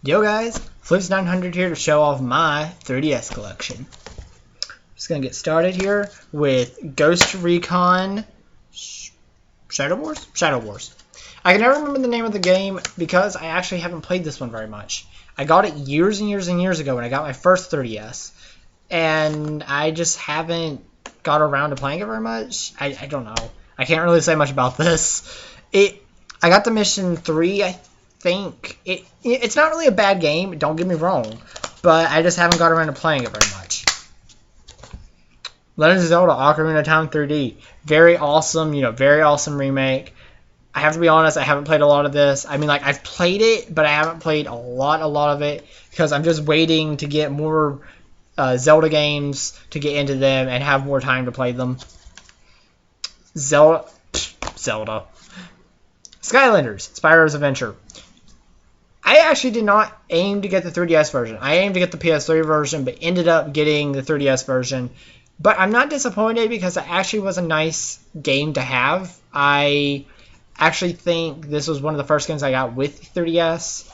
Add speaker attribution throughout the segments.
Speaker 1: Yo guys, Flips900 here to show off my 3DS collection. Just gonna get started here with Ghost Recon Shadow Wars? Shadow Wars. I can never remember the name of the game because I actually haven't played this one very much. I got it years and years and years ago when I got my first 3DS, and I just haven't got around to playing it very much. I don't know. I can't really say much about this. I got to mission 3, I think. It's not really a bad game, don't get me wrong, but I just haven't got around to playing it very much. Legend of Zelda Ocarina of Time 3D. Very awesome, very awesome remake. I have to be honest, I haven't played a lot of this. I mean, like, I've played it, but I haven't played a lot of it because I'm just waiting to get more Zelda games to get into them and have more time to play them. Zelda. Skylanders, Spyro's Adventure. I actually did not aim to get the 3DS version. I aimed to get the PS3 version, but ended up getting the 3DS version. But I'm not disappointed because it actually was a nice game to have. I actually think this was one of the first games I got with 3DS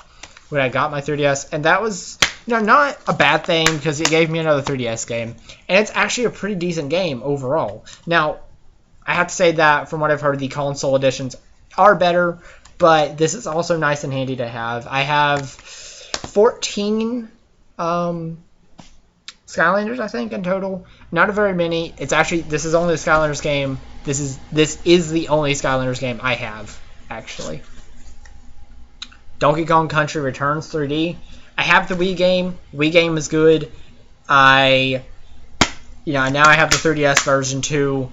Speaker 1: when I got my 3DS. And that was, not a bad thing because it gave me another 3DS game. And it's actually a pretty decent game overall. Now, I have to say that from what I've heard, the console editions are better, but this is also nice and handy to have. I have 14 Skylanders, I think, in total. Not very many. This is only the Skylanders game. This is the only Skylanders game I have, actually. Donkey Kong Country Returns 3D. I have the Wii game. Wii game is good. Now I have the 3DS version too,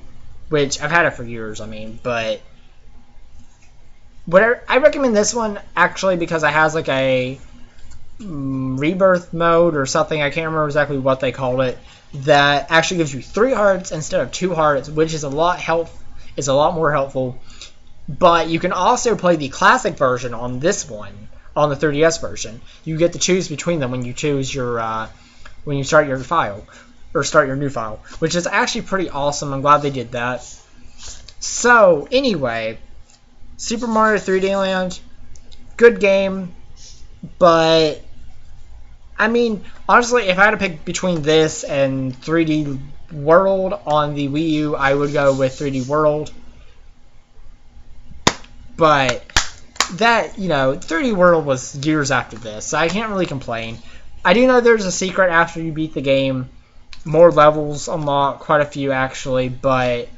Speaker 1: which I've had it for years, but whatever. I recommend this one actually because it has like a rebirth mode or something. I can't remember exactly what they called it. That actually gives you 3 hearts instead of 2 hearts, which is a lot more helpful. But you can also play the classic version on this one, on the 3DS version. You get to choose between them when you choose your when you start your file or start your new file, which is actually pretty awesome. I'm glad they did that. So anyway, Super Mario 3D Land, good game, but honestly, if I had to pick between this and 3D World on the Wii U, I would go with 3D World. But that, 3D World was years after this, so I can't really complain. I do know there's a secret after you beat the game. More levels unlocked, quite a few actually, but,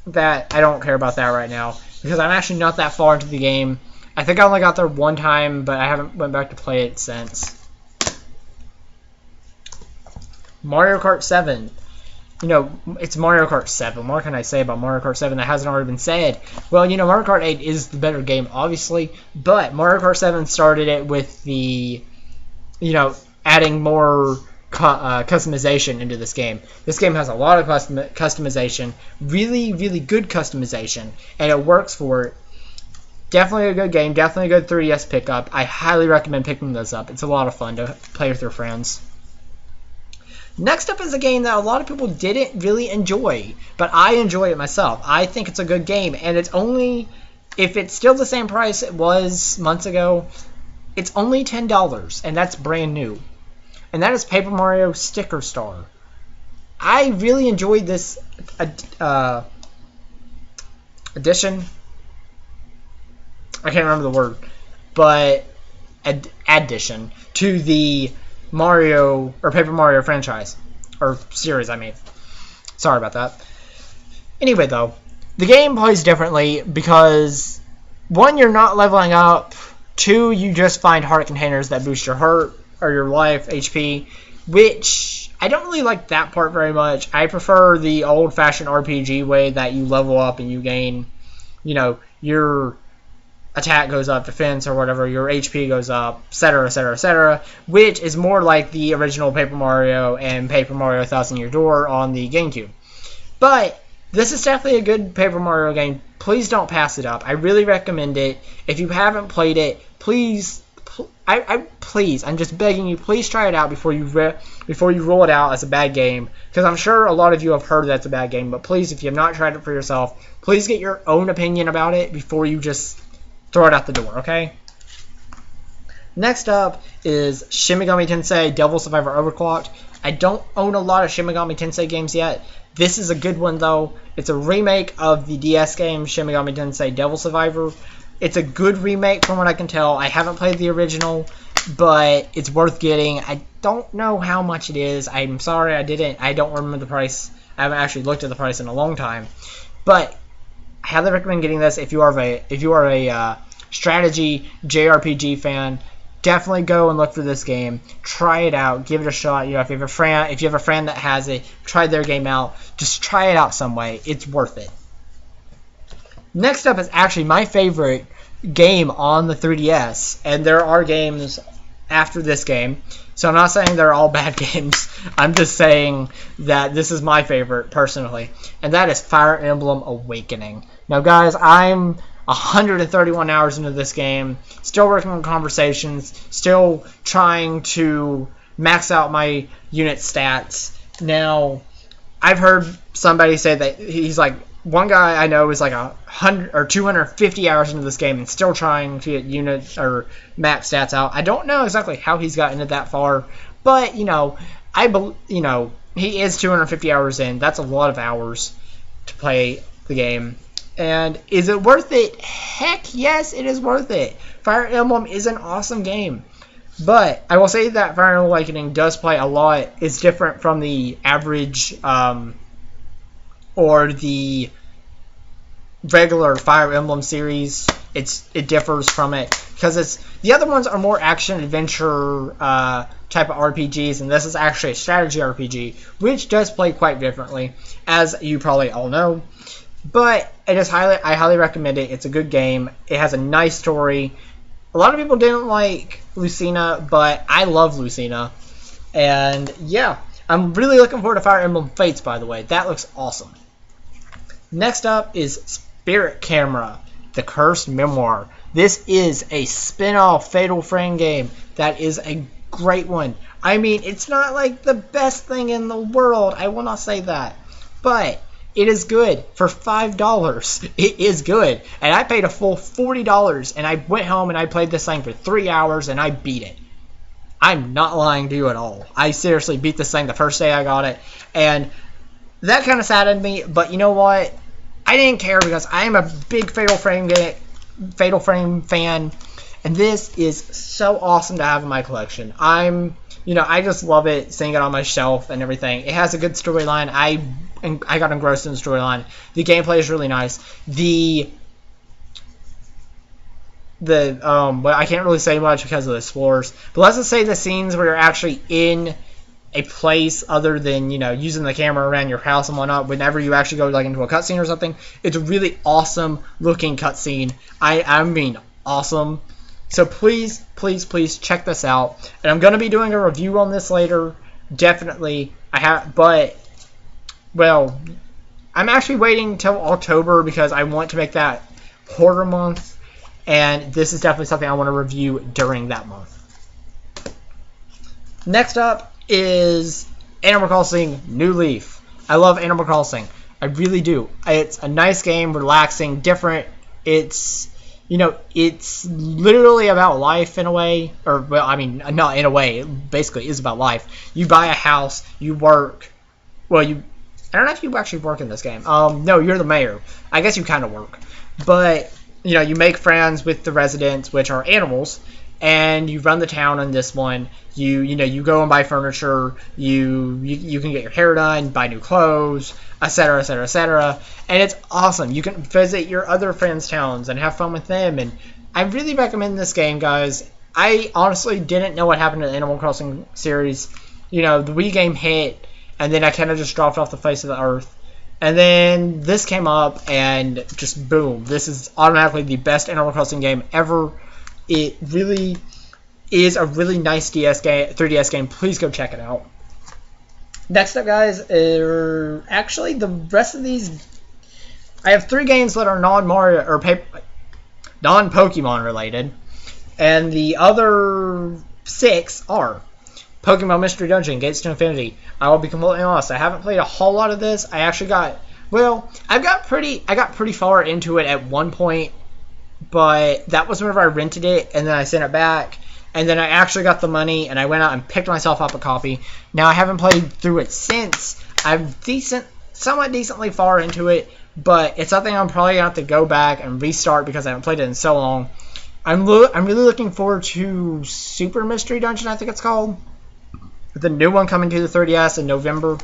Speaker 1: that I don't care about that right now because I'm actually not that far into the game. I think I only got there one time, but I haven't went back to play it since. Mario Kart 7. It's Mario Kart 7. What can I say about Mario Kart 7 that hasn't already been said? Well, Mario Kart 8 is the better game, obviously, but Mario Kart 7 started it with the, adding more customization into this game. This game has a lot of customization, really, really good customization, and it works for it. Definitely a good game, definitely a good 3DS pickup. I highly recommend picking this up. It's a lot of fun to play with your friends. Next up is a game that a lot of people didn't really enjoy, but I enjoy it myself. I think it's a good game, and it's only, if it's still the same price it was months ago, it's only $10, and that's brand new. And that is Paper Mario Sticker Star. I really enjoyed this edition. I can't remember the word, but addition to the Mario or Paper Mario franchise or series. Sorry about that. Anyway, though, the game plays differently because 1, you're not leveling up. 2, you just find heart containers that boost your heart or your life HP, which I don't really like that part very much. I prefer the old-fashioned RPG way that you level up and you gain, your attack goes up, defense or whatever, your HP goes up, etc., etc., etc., which is more like the original Paper Mario and Paper Mario Thousand Year Door on the GameCube. But this is definitely a good Paper Mario game. Please don't pass it up. I really recommend it. If you haven't played it, please, I'm just begging you, please try it out before you roll it out as a bad game, because I'm sure a lot of you have heard that's a bad game, but please, if you have not tried it for yourself, please get your own opinion about it before you just throw it out the door, okay? Next up is Shin Megami Tensei Devil Survivor Overclocked. I don't own a lot of Shin Megami Tensei games yet. This is a good one, though. It's a remake of the DS game Shin Megami Tensei Devil Survivor. It's a good remake from what I can tell. I haven't played the original, but it's worth getting. I don't know how much it is. I'm sorry I don't remember the price. I haven't actually looked at the price in a long time. But I highly recommend getting this if you are a strategy JRPG fan. Definitely go and look for this game. Try it out. Give it a shot. If you have a friend that has it, try their game out. Just try it out some way. It's worth it. Next up is actually my favorite game on the 3DS, and there are games after this game. So I'm not saying they're all bad games. I'm just saying that this is my favorite personally, and that is Fire Emblem Awakening. Now, guys, I'm 131 hours into this game, still working on conversations, still trying to max out my unit stats. Now, I've heard somebody say that he's like, one guy I know is like 100 or 250 hours into this game and still trying to get unit or max stats out. I don't know exactly how he's gotten it that far, but he is 250 hours in. That's a lot of hours to play the game. And is it worth it? Heck yes, it is worth it. Fire Emblem is an awesome game. But I will say that Fire Emblem Awakening does play a lot. It's different from the average or the regular Fire Emblem series. It differs from it because the other ones are more action adventure type of RPGs, and this is actually a strategy RPG, which does play quite differently, as you probably all know. But I highly recommend it. It's a good game. It has a nice story. A lot of people didn't like Lucina, but I love Lucina. And yeah, I'm really looking forward to Fire Emblem Fates, by the way. That looks awesome. Next up is Spirit Camera, The Cursed Memoir. This is a spin-off Fatal Frame game that is a great one. I mean, it's not like the best thing in the world. I will not say that. But it is good for $5. It is good. And I paid a full $40, and I went home and I played this thing for 3 hours, and I beat it. I'm not lying to you at all. I seriously beat this thing the first day I got it, and that kind of saddened me, but you know what? I didn't care because I am a big Fatal Frame fan, and this is so awesome to have in my collection. I just love it, seeing it on my shelf and everything. It has a good storyline. I got engrossed in the storyline. The gameplay is really nice. I can't really say much because of the spoilers, but let's just say the scenes where you're actually in a place other than, using the camera around your house and whatnot, whenever you actually go into a cutscene or something, it's a really awesome looking cutscene. I mean, awesome. So please, please, please check this out. And I'm going to be doing a review on this later. Definitely. I'm actually waiting till October because I want to make that horror month. And this is definitely something I want to review during that month. Next up is Animal Crossing New Leaf. I love Animal Crossing. I really do. It's a nice game, relaxing, different. It's literally about life in a way. Not in a way. It basically is about life. You buy a house, you work. I don't know if you actually work in this game. No, you're the mayor. I guess you kind of work. But, you make friends with the residents, which are animals, and you run the town on this one. You go and buy furniture. You can get your hair done, buy new clothes, etc., etc., etc. And it's awesome. You can visit your other friends' towns and have fun with them. And I really recommend this game, guys. I honestly didn't know what happened to the Animal Crossing series. The Wii game hit, and then I kind of just dropped off the face of the earth. And then this came up, and just boom. This is automatically the best Animal Crossing game ever. It really is a really nice 3DS game. Please go check it out. Next up, guys, are actually the rest of these. I have 3 games that are non-Mario or non-Pokemon related, and the other 6 are Pokemon Mystery Dungeon, Gates to Infinity. I will be completely honest, I haven't played a whole lot of this. I got pretty far into it at one point, but that was whenever I rented it, and then I sent it back. and then I actually got the money, and I went out and picked myself up a copy. Now, I haven't played through it since. I'm somewhat decently far into it, but it's something I'm probably going to have to go back and restart because I haven't played it in so long. I'm really looking forward to Super Mystery Dungeon, I think it's called. The new one coming to the 3DS in November.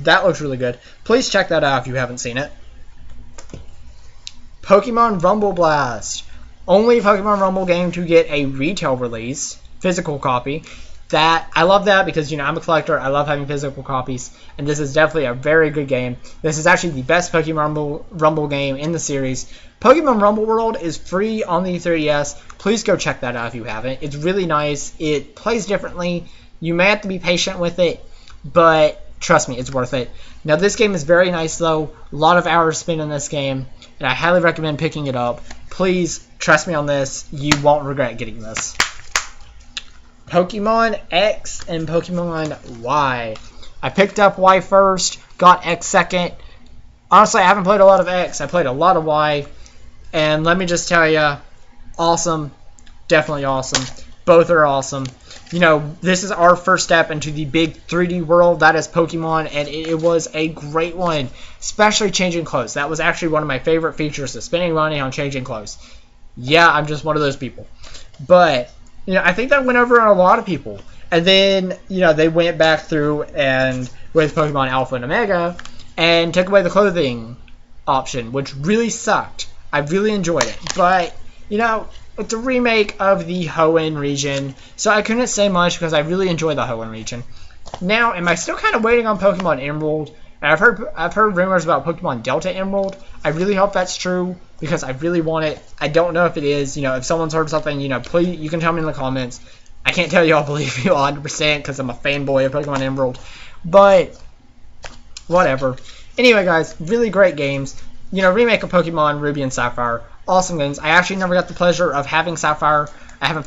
Speaker 1: That looks really good. Please check that out if you haven't seen it. Pokemon Rumble Blast. Only Pokemon Rumble game to get a retail release, physical copy. I love that because, I'm a collector. I love having physical copies. And this is definitely a very good game. This is actually the best Pokemon Rumble game in the series. Pokemon Rumble World is free on the 3DS. Please go check that out if you haven't. It's really nice. It plays differently. You may have to be patient with it, but trust me, it's worth it. Now, this game is very nice, though. A lot of hours spent in this game, and I highly recommend picking it up. Please, trust me on this. You won't regret getting this. Pokemon X and Pokemon Y. I picked up Y first, got X second. Honestly, I haven't played a lot of X. I played a lot of Y. And let me just tell you, awesome. Definitely awesome. Both are awesome. This is our first step into the big 3D world that is Pokemon, and it was a great one, especially changing clothes. That was actually one of my favorite features, is spending money on changing clothes. Yeah, I'm just one of those people. But, I think that went over on a lot of people. And then, they went back through and with Pokemon Alpha and Omega and took away the clothing option, which really sucked. I really enjoyed it. But, it's a remake of the Hoenn region, so I couldn't say much because I really enjoy the Hoenn region. Now, am I still kind of waiting on Pokemon Emerald? And I've heard rumors about Pokemon Delta Emerald. I really hope that's true because I really want it. I don't know if it is. If someone's heard something, please, you can tell me in the comments. I can't tell you I'll believe you 100% because I'm a fanboy of Pokemon Emerald. But, whatever. Anyway, guys, really great games. Remake of Pokemon Ruby and Sapphire. Awesome games. I actually never got the pleasure of having Sapphire. I haven't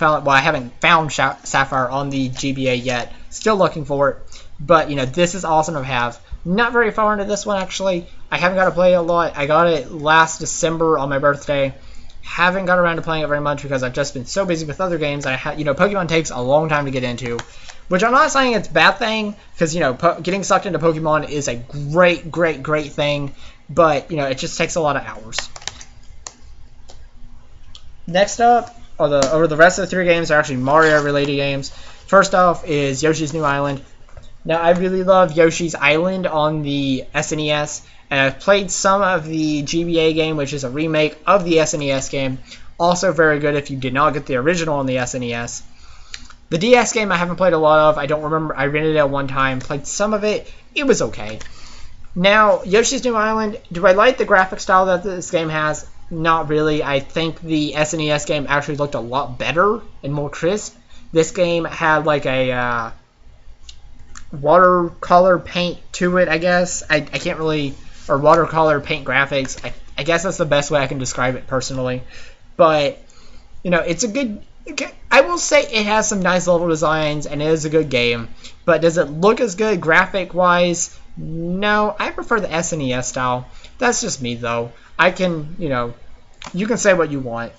Speaker 1: found Sapphire on the GBA yet. Still looking for it. But, this is awesome to have. Not very far into this one, actually. I haven't got to play it a lot. I got it last December on my birthday. Haven't got around to playing it very much because I've just been so busy with other games. Pokemon takes a long time to get into. Which I'm not saying it's a bad thing. Because, getting sucked into Pokemon is a great, great, great thing. But, it just takes a lot of hours. Next up, over the rest of the 3 games are actually Mario-related games. First off is Yoshi's New Island. Now, I really love Yoshi's Island on the SNES, and I've played some of the GBA game, which is a remake of the SNES game. Also very good if you did not get the original on the SNES. The DS game I haven't played a lot of. I don't remember. I rented it at one time, played some of it. It was okay. Now, Yoshi's New Island, do I like the graphic style that this game has? Not really. I think the SNES game actually looked a lot better and more crisp. This game had like a watercolor paint to it, I guess. I can't really... Or watercolor paint graphics. I guess that's the best way I can describe it personally. But, it's a good... I will say it has some nice level designs and it is a good game. But does it look as good graphic-wise? No. I prefer the SNES style. That's just me, though. I can, you can say what you want.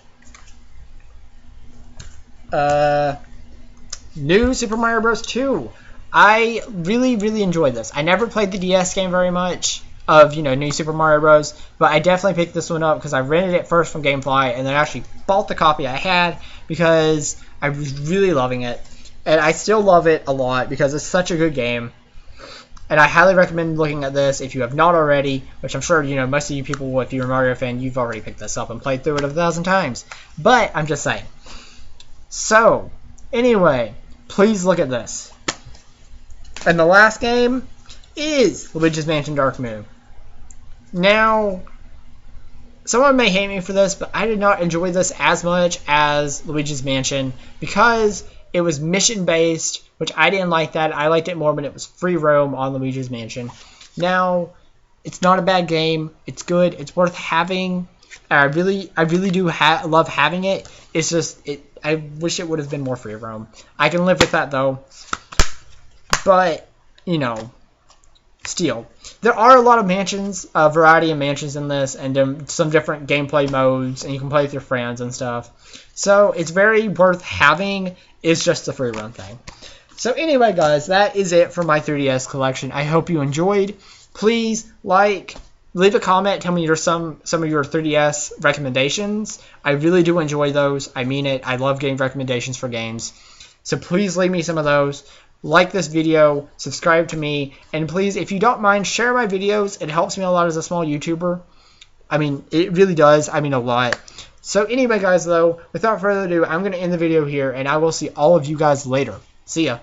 Speaker 1: New Super Mario Bros. 2. I really, really enjoyed this. I never played the DS game very much of, New Super Mario Bros. But I definitely picked this one up because I rented it first from GameFly and then actually bought the copy I had because I was really loving it. And I still love it a lot because it's such a good game. And I highly recommend looking at this if you have not already, which I'm sure, most of you people, if you're a Mario fan, you've already picked this up and played through it 1,000 times. But, I'm just saying. So, anyway, please look at this. And the last game is Luigi's Mansion Dark Moon. Now, someone may hate me for this, but I did not enjoy this as much as Luigi's Mansion because it was mission-based, which I didn't like that. I liked it more when it was free roam on Luigi's Mansion. Now, it's not a bad game. It's good. It's worth having. I really do love having it. It's just, I wish it would have been more free roam. I can live with that, though. But, still. There are a lot of mansions, a variety of mansions in this, and some different gameplay modes, and you can play with your friends and stuff. So, it's very worth having, It's just a free run thing. So anyway, guys, that is it for my 3DS collection. I hope you enjoyed. Please leave a comment. Tell me some of your 3DS recommendations. I really do enjoy those. I mean it. I love getting recommendations for games. So please leave me some of those. Like this video, subscribe to me, and please, if you don't mind, share my videos. It helps me a lot as a small YouTuber. I mean, it really does. I mean, a lot. So anyway, guys, though, without further ado, I'm going to end the video here, and I will see all of you guys later. See ya.